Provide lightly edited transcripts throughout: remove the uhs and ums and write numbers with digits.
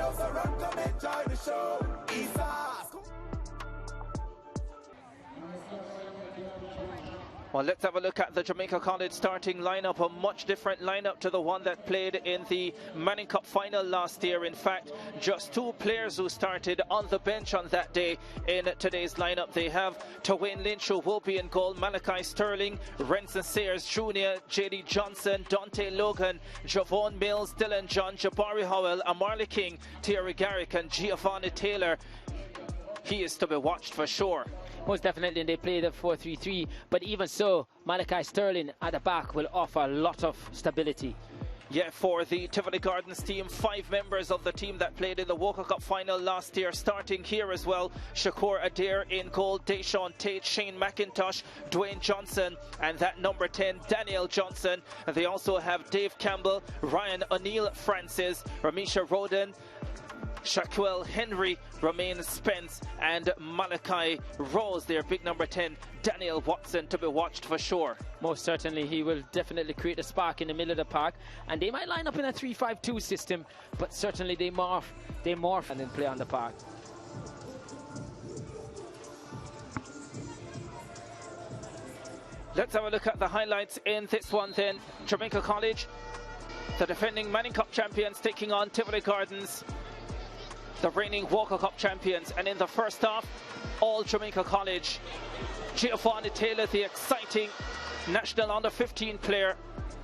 know, so run, come enjoy the show. Well, let's have a look at the Jamaica College starting lineup, a much different lineup to the one that played in the Manning Cup final last year. In fact, just two players who started on the bench on that day in today's lineup. They have Twain Lynch, who will be in goal, Malachi Sterling, Renson Sayers Jr., J.D. Johnson, Dante Logan, Javon Mills, Dylan John, Jabari Howell, Amarley King, Thierry Garrick and Giovanni Taylor. He is to be watched for sure. Most definitely, they play the 4-3-3, but even so, Malachi Sterling at the back will offer a lot of stability. Yeah, for the Tivoli Gardens team, 5 members of the team that played in the Walker Cup final last year starting here as well. Shakur Adair in goal, Deshaun Tate, Shane McIntosh, Dwayne Johnson, and that number 10, Daniel Johnson. And they also have Dave Campbell, Ryan O'Neill Francis, Ramisha Roden, Shaquille Henry, Romain Spence and Malachi Rose, their big number 10, Daniel Watson, to be watched for sure. Most certainly, he will definitely create a spark in the middle of the park, and they might line up in a 3-5-2 system, but certainly they morph and then play on the park. Let's have a look at the highlights in this one then. Jamaica College, the defending Manning Cup champions, taking on Tivoli Gardens, the reigning Walker Cup champions. And in the first half, all Jamaica College. Giovanni Taylor, the exciting national under-15 player,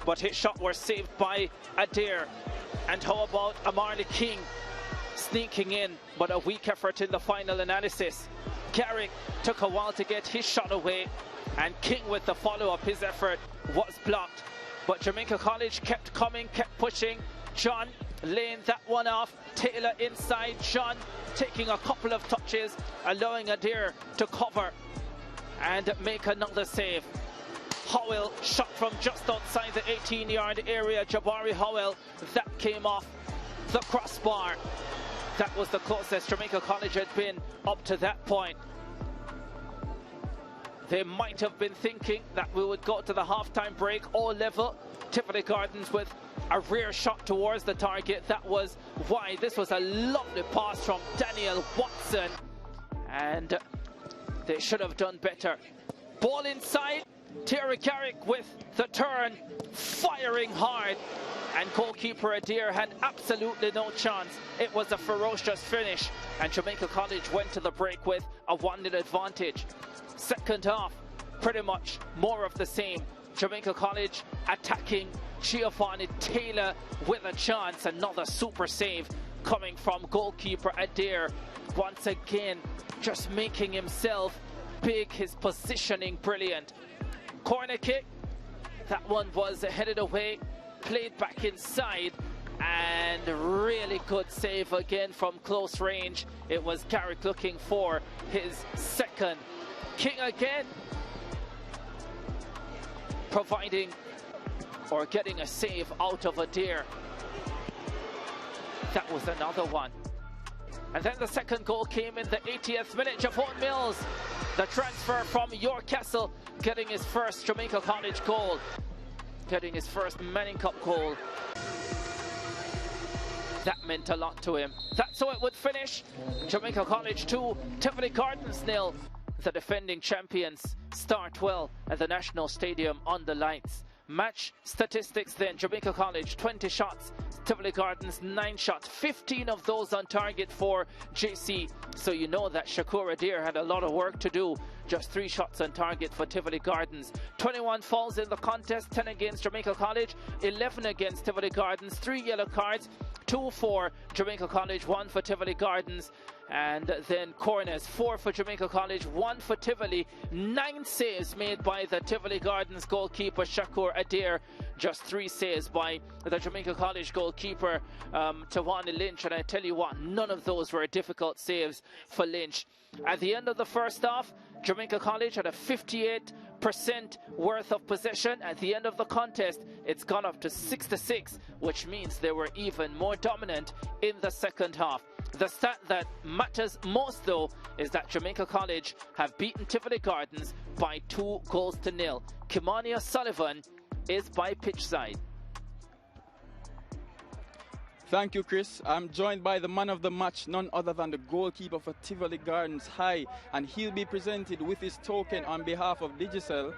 but his shot was saved by Adair. And how about Amarley King sneaking in, but a weak effort in the final analysis. Garrick took a while to get his shot away, and King with the follow-up. His effort was blocked, but Jamaica College kept coming, kept pushing. John laying that one off. Taylor inside. John taking a couple of touches, allowing Adair to cover and make another save. Howell shot from just outside the 18-yard area. Jabari Howell, that came off the crossbar. That was the closest Jamaica College had been up to that point. They might have been thinking that we would go to the halftime break all level. Tivoli Gardens with a rear shot towards the target. That was wide. This was a lovely pass from Daniel Watson, and they should have done better. Ball inside. Thierry Garrick with the turn, firing hard, and goalkeeper Adair had absolutely no chance. It was a ferocious finish, and Jamaica College went to the break with a 1-0 advantage. Second half, pretty much more of the same. Jamaica College attacking. Giovanni Taylor with a chance. Another super save coming from goalkeeper Adair. Once again, just making himself big, his positioning brilliant. Corner kick, that one was headed away, played back inside, and really good save again from close range. It was Garrick looking for his second. King again, providing or getting a save out of Adair. That was another one. And then the second goal came in the 80th minute. Javon Mills, the transfer from York Castle, getting his first Jamaica College goal, getting his first Manning Cup goal. That meant a lot to him. That's how it would finish. Jamaica College 2, Tivoli Gardens 0. The defending champions start well at the National Stadium on the lights. Match statistics then: Jamaica College 20 shots, Tivoli Gardens 9 shots, 15 of those on target for JC. So you know that Shakur Adair had a lot of work to do. Just 3 shots on target for Tivoli Gardens. 21 fouls in the contest, 10 against Jamaica College, 11 against Tivoli Gardens, 3 yellow cards, 2 for Jamaica College, 1 for Tivoli Gardens. And then corners, 4 for Jamaica College, 1 for Tivoli. 9 saves made by the Tivoli Gardens goalkeeper Shakur Adair. Just 3 saves by the Jamaica College goalkeeper Tawani Lynch. And I tell you what, none of those were difficult saves for Lynch. At the end of the first half, Jamaica College had a 58% worth of possession. At the end of the contest, it's gone up to 6-6, which means they were even more dominant in the second half. The stat that matters most, though, is that Jamaica College have beaten Tivoli Gardens by 2-0. Kimani O'Sullivan is by pitch side. Thank you, Chris. I'm joined by the man of the match, none other than the goalkeeper for Tivoli High, and he'll be presented with his token on behalf of Digicel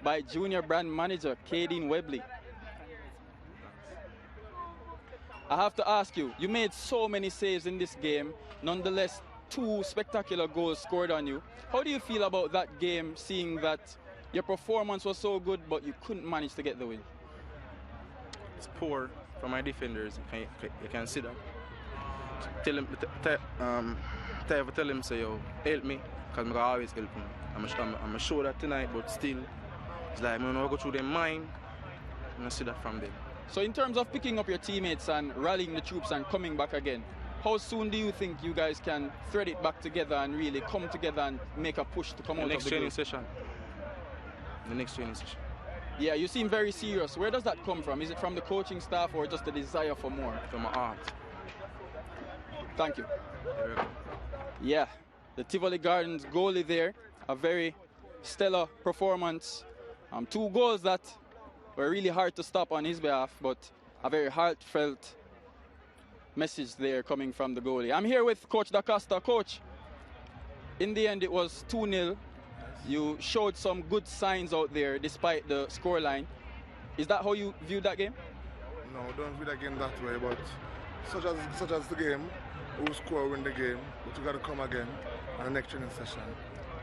by junior brand manager Kadeen Webley. I have to ask you, you made so many saves in this game, nonetheless 2 spectacular goals scored on you. How do you feel about that game, seeing that your performance was so good but you couldn't manage to get the win? It's poor from my defenders, you can see that. Tell him, say, yo, help me, because I always help him. I'm sure that tonight, but still, it's like, I'm going to go through their mind, and I see that from them. So in terms of picking up your teammates and rallying the troops and coming back again, how soon do you think you guys can thread it back together and really come together and make a push to come out of the group? The next training session. Yeah, you seem very serious. Where does that come from? Is it from the coaching staff or just a desire for more? From my heart. Thank you. Yeah, the Tivoli Gardens goalie there, a very stellar performance. 2 goals that were really hard to stop on his behalf, but a very heartfelt message there coming from the goalie. I'm here with Coach Da Costa. Coach, in the end it was 2-0. You showed some good signs out there despite the scoreline. Is that how you viewed that game? No, don't view that game that way, but such as the game, who score win the game, but you got to come again on the next training session.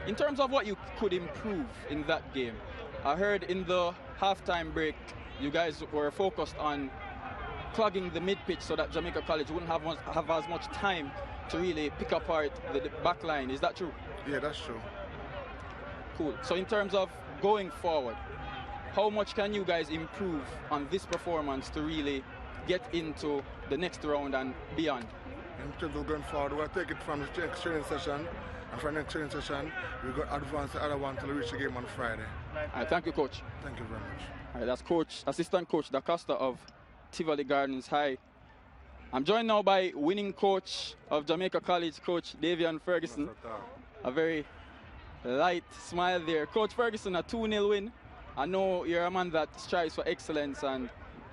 In terms of what you could improve in that game, I heard in the halftime break you guys were focused on clogging the mid-pitch so that Jamaica College wouldn't have as much time to really pick apart the back line. Is that true? Yeah, that's true. Cool. So in terms of going forward, how much can you guys improve on this performance to really get into the next round and beyond? In terms of going forward, we'll take it from the next training session, and from the next training session, we've got advance the other one to reach the game on Friday. All right, thank you, Coach. Thank you very much. All right, that's Assistant Coach Da Costa of Tivoli Gardens High. I'm joined now by winning coach of Jamaica College, Coach Davian Ferguson. A very light smile there. Coach Ferguson, a 2-0 win. I know you're a man that strives for excellence, and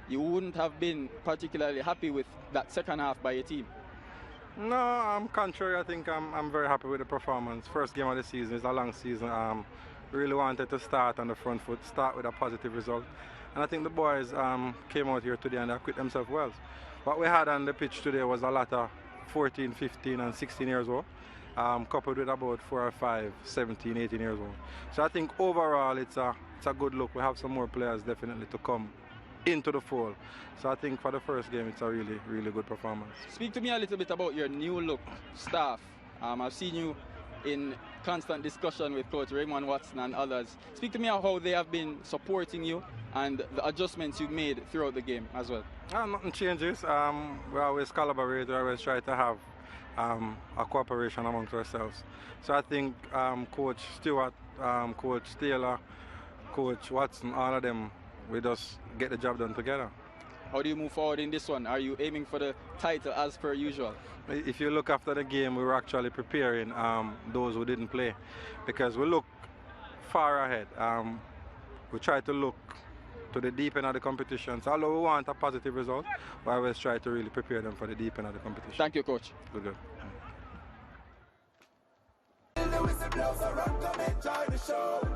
you wouldn't have been particularly happy with that second half by your team. No, I'm contrary. I think I'm very happy with the performance. First game of the season is a long season. Really wanted to start on the front foot, start with a positive result. And I think the boys came out here today and acquitted themselves well. What we had on the pitch today was a lot of 14, 15 and 16 years old, coupled with about 4 or 5, 17, 18 years old. So I think overall it's a good look. We have some more players definitely to come into the fold. So I think for the first game it's a really, really good performance. Speak to me a little bit about your new look staff. I've seen you in constant discussion with Coach Raymond Watson and others. Speak to me how they have been supporting you and the adjustments you've made throughout the game as well. Nothing changes. We always collaborate. We always try to have a cooperation amongst ourselves. So I think Coach Stewart, Coach Taylor, Coach Watson, all of them, we just get the job done together. How do you move forward in this one? Are you aiming for the title as per usual? If you look after the game, we were actually preparing those who didn't play, because we look far ahead. We try to look to the deep end of the competition. So although we want a positive result, we always try to really prepare them for the deep end of the competition. Thank you, Coach. Good. The whistle blows around, come enjoy the show.